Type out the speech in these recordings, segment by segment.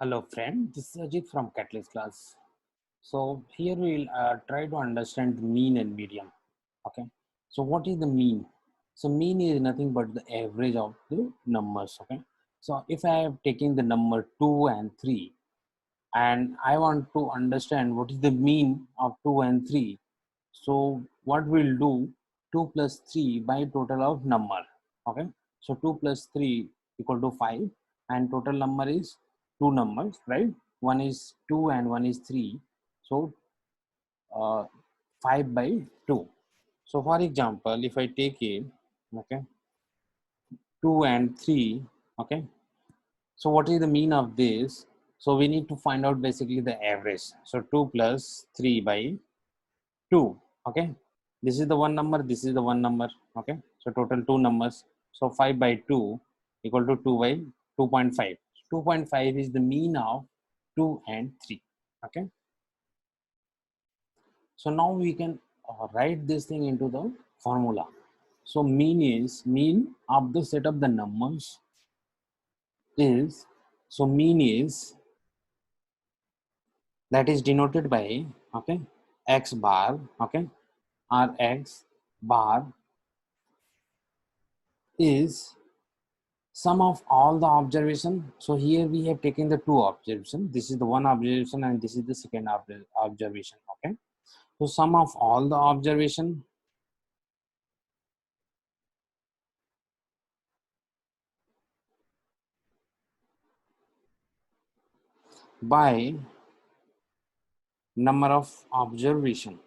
Hello friend, this is Ajit from Catalyst class. So here we'll try to understand the mean and median. Okay. So what is the mean? So mean is nothing but the average of the numbers. Okay. So if I have taken the number 2 and 3 and I want to understand what is the mean of 2 and 3. So what we'll do 2 plus 3 by total of number. Okay. So 2 plus 3 equal to 5 and total number is two numbers, right? One is 2 and one is 3. So uh, 5 by 2. So for example, if I take it, okay, 2 and 3, okay. So what is the mean of this? So we need to find out basically the average. So 2 plus 3 by 2, okay. This is the one number, this is the one number, okay. So total two numbers. So 5 by 2 equal to 2 by 2.5. 2.5 is the mean of 2 and 3, okay. So now we can write this thing into the formula. So mean is mean of the set of the numbers is, so mean is that is denoted by, okay, x bar, okay, or x bar is sum of all the observation. So here we have taken the two observation. This is the one observation and this is the second observation, okay. So sum of all the observation by number of observation.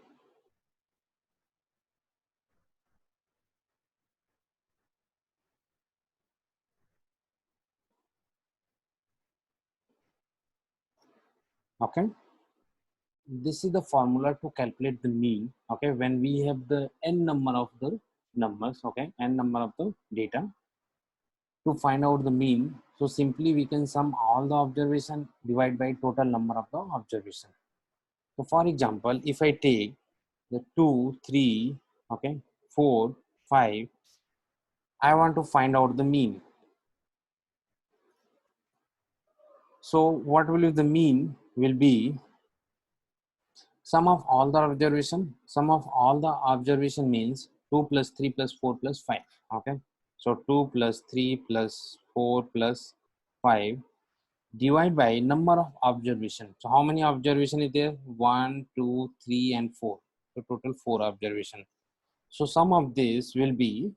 Okay, this is the formula to calculate the mean. Okay, when we have the n number of the numbers, okay, n number of the data to find out the mean. So simply we can sum all the observation divide by total number of the observation. So for example, if I take the 2 3, okay, 4 5, I want to find out the mean. So what will be the mean will be sum of all the observation. Sum of all the observation means 2 plus 3 plus 4 plus 5, okay. So 2 plus 3 plus 4 plus 5 divide by number of observation. So how many observation is there? 1 2 3 and 4. So total 4 observation. So sum of this will be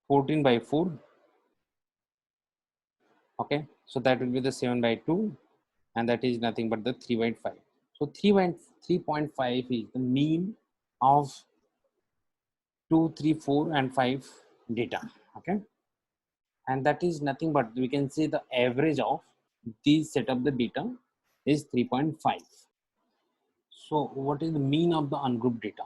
14 by 4, okay. So that will be the 7 by 2 and that is nothing but the 3.5. So 3.5 is the mean of 2 3 4 and 5 data, okay. And that is nothing but we can say the average of these set of the data is 3.5. So what is the mean of the ungrouped data?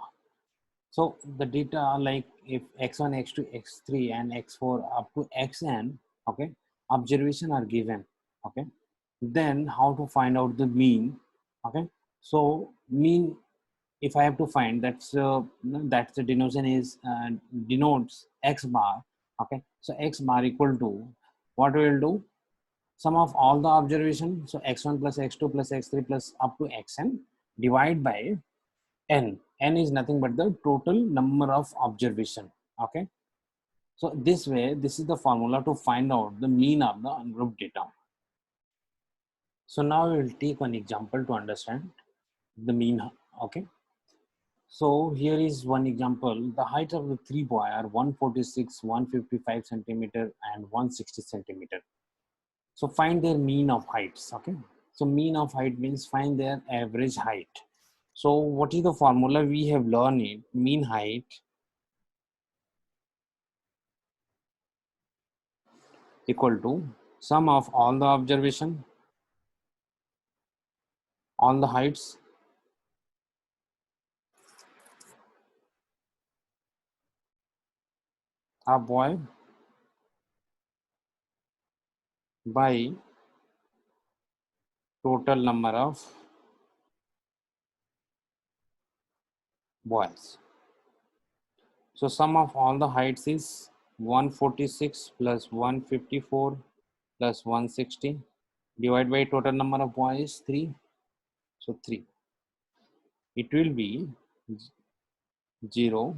So the data like if x1 x2 x3 and x4 up to xn, okay, observation are given, okay, then how to find out the mean, okay. So mean, if I have to find, that's the denotation is denotes x bar, okay. So x bar equal to what we will do, sum of all the observation. So x1 plus x2 plus x3 plus up to xn divide by n is nothing but the total number of observation, okay. So this way, this is the formula to find out the mean of the ungrouped data. So now we will take one example to understand the mean, okay. So here is one example. The height of the three boy are 146, 155 centimeter and 160 centimeter. So find their mean of heights. Okay. So mean of height means find their average height. So what is the formula we have learned it? Mean height equal to sum of all the observation, all the heights of boy by total number of boys. So sum of all the heights is 146 plus 154 plus 160 divided by total number of boys 3. So 3. It will be 0,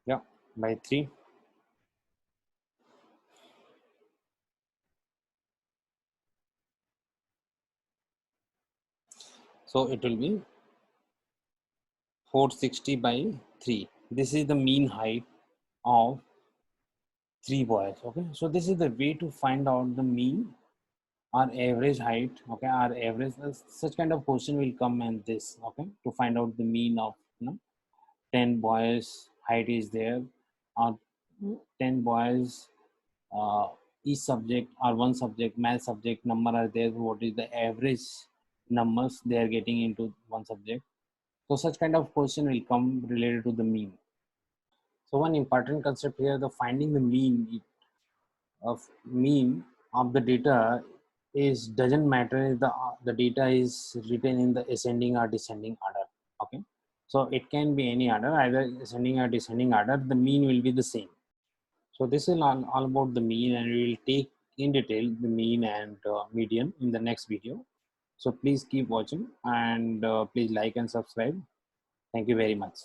yeah, by 3. So it will be 460 by 3. This is the mean height of 3 boys. Okay, so this is the way to find out the mean or average height. Okay, our average, such kind of question will come in this. Okay, to find out the mean of 10 boys height is there, or 10 boys, uh, each subject or one subject math subject number are there, what is the average numbers they are getting into one subject. So such kind of question will come related to the mean. So one important concept here, the finding the mean of the data is doesn't matter if the data is written in the ascending or descending order. Okay, so it can be any order, either ascending or descending order, the mean will be the same. So this is all about the mean, and we will take in detail the mean and median in the next video. So please keep watching, and please like and subscribe. Thank you very much.